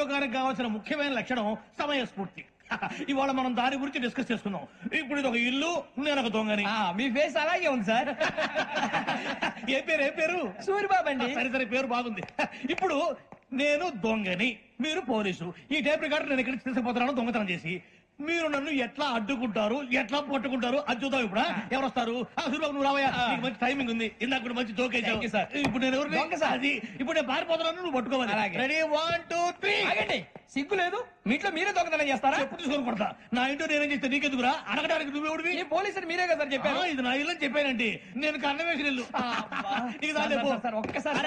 ఉద్యోగానికి కావాల్సిన ముఖ్యమైన లక్షణం సమయస్ఫూర్తి. ఇవాళ మనం దాని గురించి డిస్కస్ చేసుకుందాం. ఇప్పుడు ఇది ఒక ఇల్లు, నేను ఒక దొంగని. మీ ఫేస్ అలాగే ఉంది సార్. ఏ పేరు? సూరిబాబు అండి. సరే పేరు బాగుంది. ఇప్పుడు నేను దొంగని, మీరు పోలీసు. ఈ టైప్ రికార్డు నేను ఇక్కడికి తీసుకుపోతున్నాను దొంగతనం చేసి. మీరు నన్ను ఎట్లా అడ్డుకుంటారు, ఎట్లా పట్టుకుంటారు అది చూద్దాం. ఇప్పుడు ఎవరు వస్తారు? సూరిబాబు నువ్వు రావయ్యా, నీకు మంచి టైమింగ్ ఉంది. ఇందాక మంచి జోక్ వేసావు సార్. ఇప్పుడు నేను ఎవరు? అది ఇప్పుడు నేను పారిపోతున్నాను, నువ్వు పట్టుకోవాలి. రెడీ 1 2 3. సిగ్గు లేదు, మీ ఇంట్లో మీరే దొంగతనం చేస్తారా? ఎప్పుడు తీసుకొని కొడతా. నా ఇంట్లో నేనేం చేస్తే నీకెందుకురా? అడగడానికి నువ్వెవడివి? పోలీసులు మీరే కదా చెప్పారు. ఇది నా ఇల్లు అని చెప్పానండి. నేను కన్న వేసిన ఇల్లు. ఒక్కసారి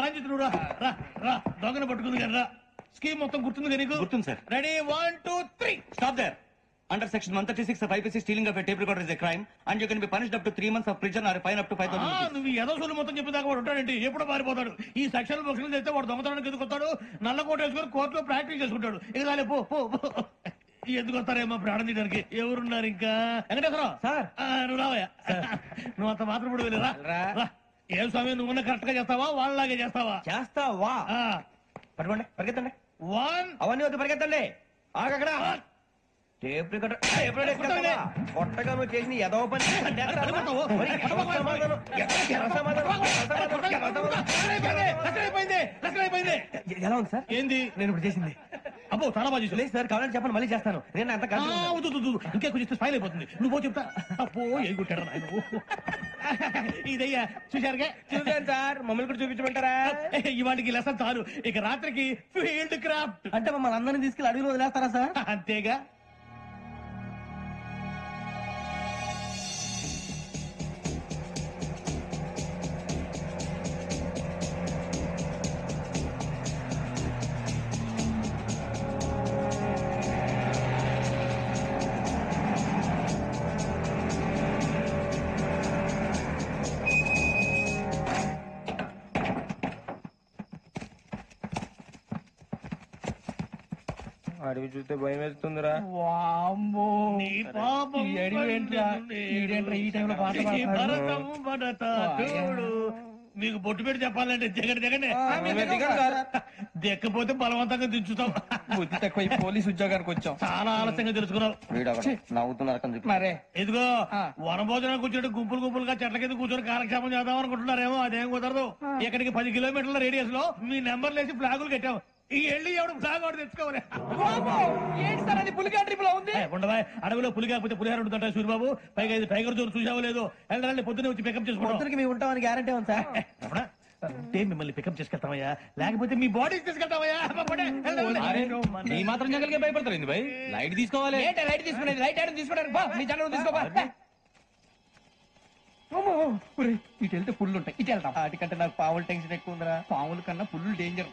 రంజిత్ నువ్వు రా దొంగను పట్టుకుంది కదా. స్కీమ్ మొత్తం గుర్తుంది నీకు? గుర్తుంది sir. Ready 1 2 3. Stop there. Under section 136 of IPC, stealing of a tape recorder is a crime, and you can be punished up to 3 months of prison or a fine up to 5,000 rupees. నువ్వు ఏదో సొల్లు మొత్తం చెప్పేదాకా వాడు ఉంటాడంటే ఎప్పుడు పారిపోతాడు. ఈ సెక్షన్ బుక్స్ చేస్తే వాడు దొంగతనానికి ఎందుకు వస్తాడు? నల్ల కోట వేసుకొని కోర్టులో ప్రాక్టీస్ చేసుకుంటాడు. ఇక చాలే పో. ఎందుకు వస్తారేమో ప్రాణం తీయడానికి. ఎవరున్నారు ఇంకా? వెంకటేశ్వరరావు సార్, నువ్వు రావయ్యా. నువ్వు అంత మాత్రం ఇప్పుడు వెళ్ళి రా. ఏం స్వామి, నువ్వు కరెక్ట్ గా చేస్తావా వాళ్ళలాగే చేస్తావా? చేస్తావా? పట్టుకోండి, పరిగెత్తండి. 1 అవన్నీ వద్దు, పరిగెత్తండి. ఆగక్కడ టేప్ రికార్డర్ కొట్టగా నువ్వు చేసిన ఏదో పని. ఎలా ఉంది సార్? ఏంది నేను ఇప్పుడు చేసింది? అబ్బో చాలా బాగా చేసి. లేదు సార్, కావాలని చెప్పండి, మళ్ళీ చేస్తాను. నేను అంత ఇంకే కొంచెం స్మైల్ అయిపోతుంది. నువ్వు చెప్తా. అబ్బో ఏ కొట్టాడు నాయన. ఇదయ్యా చూశారుగా? చూసాను సార్, మమ్మల్ని కూడా చూపించమంటారా? ఇవాటికి లెసన్ చాలు. ఇక రాత్రికి ఫీల్డ్ క్రాఫ్ట్. అంటే మమ్మల్ని అందరినీ తీసుకెళ్ళి అడుగులు వదిలేస్తారా సార్? అంతేగా. అడిగి చూస్తే భయం వేస్తుందిరా. మీకు బొట్టు పెట్టి చెప్పాలంటే దిగండి. దిక్కపోతే బలవంతంగా దించుతాం. బుద్ధి తక్కువ పోలీస్ ఉద్యోగానికి వచ్చాం. చాలా ఆలస్యంగా తెలుసుకున్నావు. మరే ఇదిగో వనభోజనానికి కూర్చొని గుంపులుగా చెట్ల కింద కూర్చొని కాలక్షేపం చేద్దాం అనుకుంటున్నారేమో. అదేం కుదరదు. ఇక్కడికి 10 కిలోమీటర్ల రేడియస్ లో మీ నెంబర్ లేసి ఫ్లాగులు కట్టాం. ఈ వెళ్ళి ఎవడు ఫ్లాగ్ ఒకటి తెచ్చుకోవాలి. ఏంటి సార్ అది? పులిగా ట్రిప్ ఉంది. ఉండవా? అడవిలో పులి కాకపోతే పులిహార ఉంటుంట సూరిబాబు. పైగా ఇది టైగర్ జోన్ చూసావో లేదో. వెళ్ళాలి పొద్దున్నే వచ్చి పికప్ చేసుకోవడానికి మేము ఉంటామని గ్యారంటీ ఉంది సార్. అంటే మిమ్మల్ని పికప్ చేసుకెళ్తామయ్యా, లేకపోతే మీ బాడీ తీసుకెళ్తామయ్యా. ఈ మాత్రం జంగల్కే భయపడతారు భయ్. లైట్ తీసుకోవాలి. లైట్ తీసుకునేది లైట్ ఐటమ్ తీసుకోవడానికి మీ జనం తీసుకోవా. ఇటు వెళ్తే పుల్లు ఉంటాయి, ఇటు వెళ్తాం. వాటికంటే నాకు పావులు టెన్షన్ ఎక్కువ ఉందిరా. పావుల కన్నా పుల్లు డేంజర్.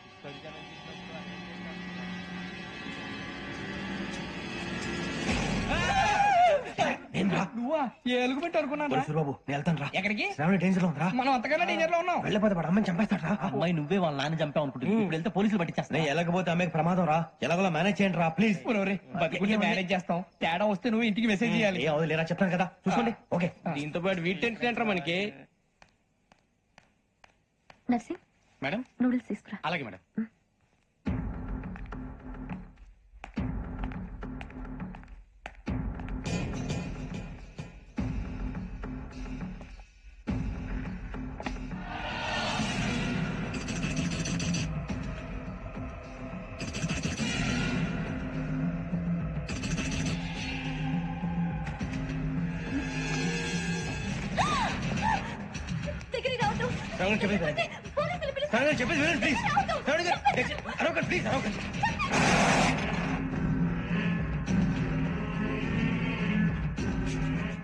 నువ్వా? ఎలుగుబెట్టి అనుకున్నాను. సూరిబాబు నేను వెళ్తాను రా. ఎక్కడికి? డేంజర్ లో ఉందా? మనం అంతకన్నా డేంజర్ లో ఉన్నాం. వెళ్ళపోతే వాడు అమ్మాయిని చంపేస్తాడు. అమ్మాయి నువ్వే వాళ్ళ నాన్న చంపావు అనుకుంటుంది. ఇప్పుడు వెళ్తే పోలీసులు పట్టించేస్తా. ఎలాగపోతే అమ్మాయికి ప్రమాదం రా. ఎలాగోలా మేనేజ్ చేయండి రా ప్లీజ్. బతికుంటే మేనేజ్ చేస్తాం. తేడా వస్తే నువ్వు ఇంటికి మెసేజ్ చేయాలి. లేరా చెప్తాను కదా, చూసుకోండి. ఓకే. దీంతో పాటు వీటి టెన్షన్ ఏంట్రా మనకి. నర్సింగ్ మేడం నూడిల్స్ తీసుకురా. అలాగే మేడం. చెప్పేసి వినండి ప్లీజ్. అరవకండి ప్లీజ్, అరవకండి.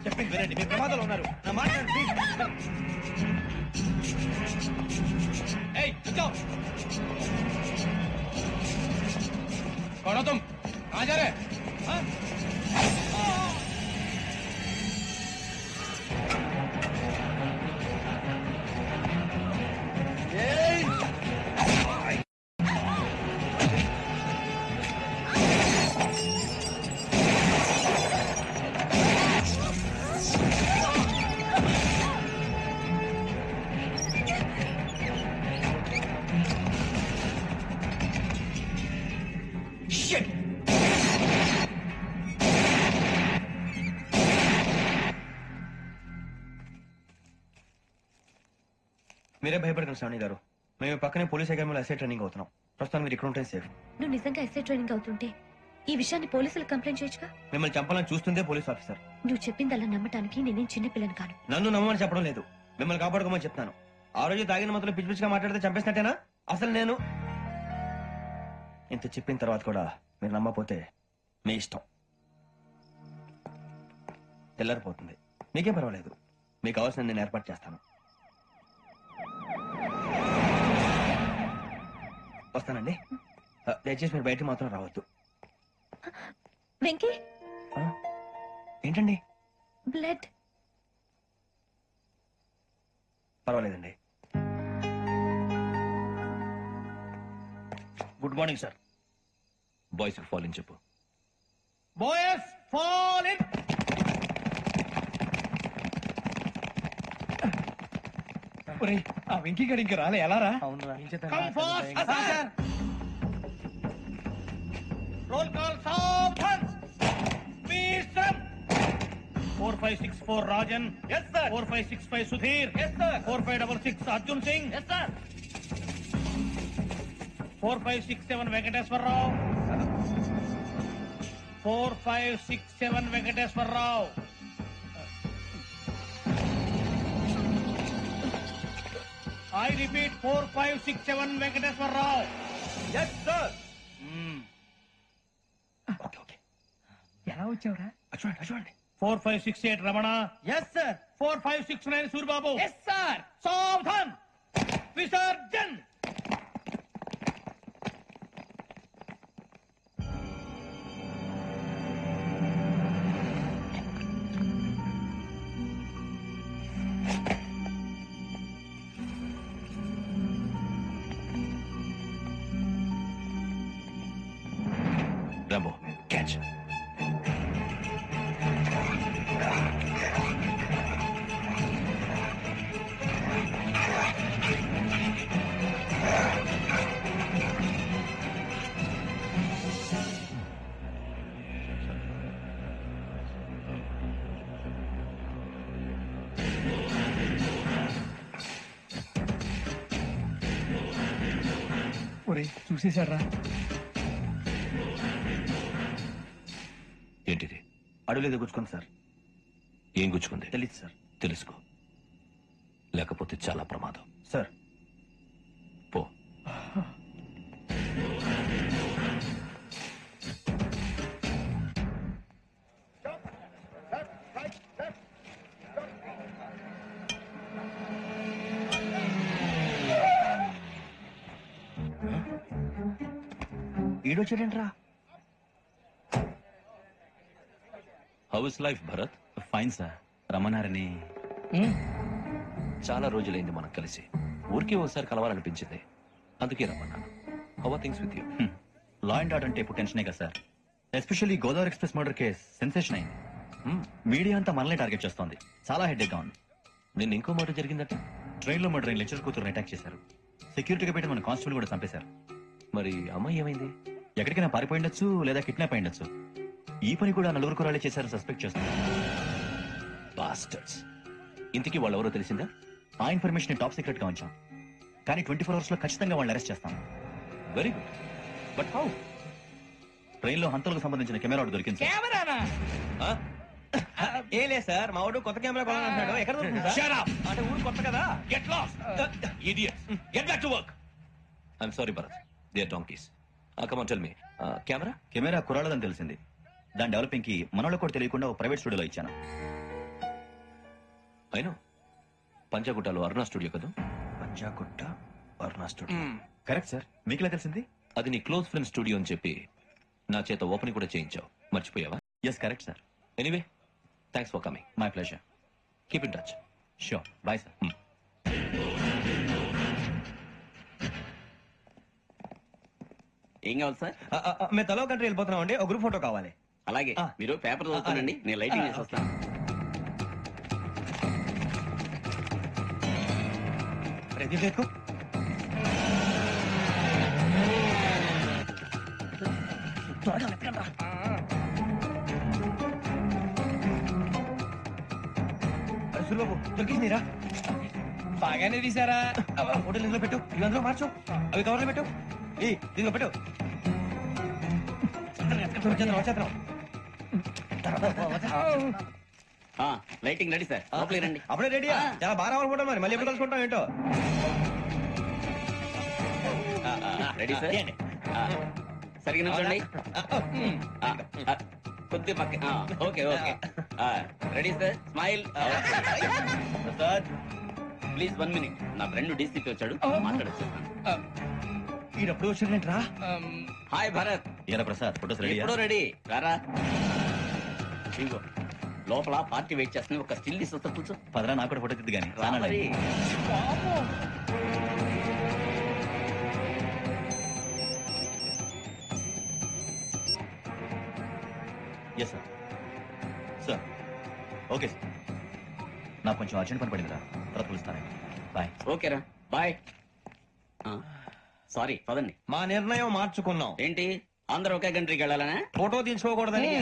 చెప్పేసి వినండి, మీ ప్రమాదాలు ఉన్నారు. నా మాట ప్లీజ్. कौन हो तुम? कहाँ जा रहे? మీరే భయపడకండి శ్రావణి గారు, మేము పక్కనే పోలీస్ అకాడమీలో ఎస్ఐ ట్రైనింగ్ అవుతున్నాం. ప్రస్తుతం మీరు ఇక్కడ ఉంటే సేఫ్. నువ్వు నిజంగా ఎస్ఐ ట్రైనింగ్ అవుతుంటే ఈ విషయాన్ని పోలీసులకు కంప్లైంట్ చేయొచ్చుగా. మిమ్మల్ని చంపాలని చూస్తుందే పోలీస్ ఆఫీసర్. నువ్వు చెప్పిందల్లా నమ్మటానికి నేనేం చిన్నపిల్లని కాను. నన్ను నమ్మమని చెప్పడం లేదు, మిమ్మల్ని కాపాడుకోమని చెప్తాను. ఆ రోజు తాగిన మొత్తం పిచ్చి పిచ్చిగా మాట్లాడితే చంపేసినట్టేనా? అసలు నేను ఇంత చెప్పిన తర్వాత కూడా మీరు నమ్మపోతే మీ ఇష్టం. తెల్లారిపోతుంది, మీకేం పర్వాలేదు. మీకు కావాల్సిన నేను ఏర్పాటు చేస్తాను. వస్తానండి. దయచేసి మీరు బయట మాత్రం రావద్దు. వెంకీ, ఏంటండి? బ్లడ్. పర్వాలేదండి. Good morning sir. Boys fall in చెప్పు. Boys fall in. ఆ వెంకీ గడి ఇంకా రాలే, ఎలా రా? Come fast sir. Roll call సావధాన్. Mister 4564 Rajan. yes sir. 4565 Sudheer. yes sir. 4566 Arjun Singh. yes sir. 4567 Venkateswararao. 4567 Venkateswararao. I repeat 4567 Venkateswararao. yes sir. Okay okay. ఎలా వచ్చావురా? చూడండి చూడండి. 4568 Ramana. Yes sir. 4569 Suribabu. Yes sir. సావధాన్. విసర్జన్. Rambo, catch. ఒరే చూసేశాడ్రా. ఏంటిది? అడుగులేదు గుచ్చుకోండి సార్. ఏం గుచ్చుకుంది? తెలీదు సార్. తెలుసుకో, లేకపోతే చాలా ప్రమాదం. సార్ పో. ఈడొచ్చాడేంట్రా? How is life Bharat? Fine sir. రమ్మన్నారని. చాలా రోజులైంది మనం కలిసి. ఊరికే ఒకసారి కలవాలనిపించింది, అందుకే రమ్మన్నాను. How are things with you? Law and order అంటే ఇప్పుడు టెన్షనే కదా sir. Especially Godavari express murder case sensation అయింది. మీడియా అంతా మనల్ని టార్గెట్ చేస్తోంది. చాలా హెడ్ఏక్ గా ఉంది. నిన్న ఇంకో మాట జరిగిందట. ట్రైన్ లో మర్డర్ లెక్చర్ కూతురుని అటాక్ చేశారు. సెక్యూరిటీగా పెట్టి మన కానిస్టేబుల్ కూడా చంపేశారు. మరి అమ్మాయి ఏమైంది? ఎక్కడికైనా పారిపోయి ఉండొచ్చు, లేదా కిడ్నాప్ అయి ఉండొచ్చు. ఈ పని కూడా నలుగురు కురాలే చేశారు సస్పెక్ట్ చేస్తున్నారు. బాస్టర్స్. ఇంతకీ వాళ్ళు ఎవరో తెలిసిందా? ఆ ఇన్ఫర్మేషన్ టాప్ సీక్రెట్ గా ఉంచాం, కానీ 24 hours లో ఖచ్చితంగా వాళ్ళని అరెస్ట్ చేస్తాం. Very good. But how? Train లో హంతలకు సంబంధించిన కెమెరా ఒకటి దొరికింది సార్. కెమెరానా? ఏం లేదు సార్, మా వాడు కొత్త కెమెరా కొనాలంటున్నాడు. ఎక్కడ దొరుకుతుంది సార్? Shut up! అంటే ఊరు కొత్త కదా. Get lost! Idiots! Get back to work! I'm sorry, Bharat. They are donkeys. Come on, tell me. Camera? Camera కురాలదని తెలిసింది. దాని డెవలపింగ్ కి మనోళ్ళకి కూడా తెలియకుండా ఒక ప్రైవేట్ స్టూడియోలో ఇచ్చాను. I know. పంజాగుట్టలో అరుణ స్టూడియో కదా? Panjagutta Aruna studio. Correct sir. మీకులా తెలిసింది? అది నీ క్లోజ్ ఫ్రెండ్ స్టూడియో అని చెప్పి నా చేత ఓపెనింగ్ కూడా చేయించావు. మర్చిపోయావా? Yes correct sir. Anyway, thanks for coming. My pleasure. Keep in touch. Sure. Bye sir. ఏం కావాలి సార్? మేము తలో కంట్రీ వెళ్ళిపోతున్నాం అండి, ఒక గ్రూప్ ఫోటో కావాలి. అలాగే, మీరు పేపర్ చదువుతానండి, నేను లైటింగ్ చేసి వస్తాను. రెడీ చేసుకో. త్వరగా వెతకండి రా. అరే సూరిబాబు దొరికిందిరా. బాగానే తీసారా? హోటల్ ఇందులో పెట్టు, ఇవి అందులో మార్చు, అవి కవర్లో పెట్టు, దీనిలో పెట్టు. వచ్చేద్దాం. లైటింగ్ రెడీ సార్, లోపలికి రండి. అప్పుడే రెడీయా? చాలా బాగా రావాలనుకుంటాం, మరి మళ్ళీ ఎప్పుడు కలుసుకుంటాం ఏంటో. Ready sir. సరిగ్గా నిల్చోండి. కొద్ది పక్క. Okay okay. Ready sir, smile. Sir please 1 minute. నా ఫ్రెండ్ డీసీపీ వచ్చాడు, మాట్లాడచ్చు. ఈడప్పుడు వచ్చిందంటరా. హాయ్ భరత్. ఏరా ప్రసాద్, ఫోటోస్ రెడీ? ఎప్పుడో రెడీ. రారా. ఇదిగో లోపల పార్టీ వెయిట్ చేస్తుంది, ఒక స్టిల్ తీసుకొస్తా కూర్చో. పదరా, నాకు కూడా ఫోటో తిద్దు కానీ. రా మరి. Yes sir. Sir okay sir. నాకు కొంచెం అర్జెంట్ పని పడిందిరా, తర్వాత పిలుస్తాను. బాయ్. ఓకేరా, బాయ్. సారీ, పదండి. మా నిర్ణయం మార్చుకున్నాం. ఏంటి అందరూ ఒకే కంట్రీకి వెళ్ళాలనే? ఫోటో తీసుకోకూడదని.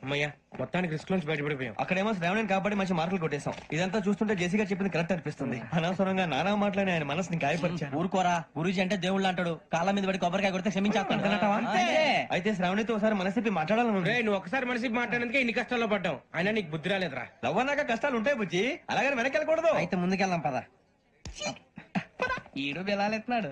అమ్మయ్యా, మొత్తానికి రిస్క్ నుంచి బయటపడిపోయాం. అక్కడేమో శ్రావణిని కాబట్టి మంచి మార్కులు కొట్టేశాం. ఇదంతా చూస్తుంటే జేసీగా చెప్పింది కరెక్ట్ అనిపిస్తుంది. అనవసరంగా నానా మాటలని ఆయన మనసుని గాయపరిచాను. ఊరుకోరా, గురూజీ అంటే దేవుళ్ళు అంటాడు. కాళ్ళ మీద పడి కొబ్బరికాయ కొడితే క్షమించేస్తాను. అయితే శ్రావణితో ఒకసారి మనసిప్పి మాట్లాడాలను. రే, నువ్వు ఒకసారి మనిషి మాట్లాడేందుకే ఇన్ని కష్టాల్లో పడ్డాం. అయినా నీకు బుద్ధి రాలేదురా. లవ్ అన్నాక కష్టాలు ఉంటాయి బుజ్జి, అలాగని వెనక్కి వెళ్ళకూడదు. అయితే ముందుకెళ్దాం పద. ఈడు బెలాలెత్తున్నాడు.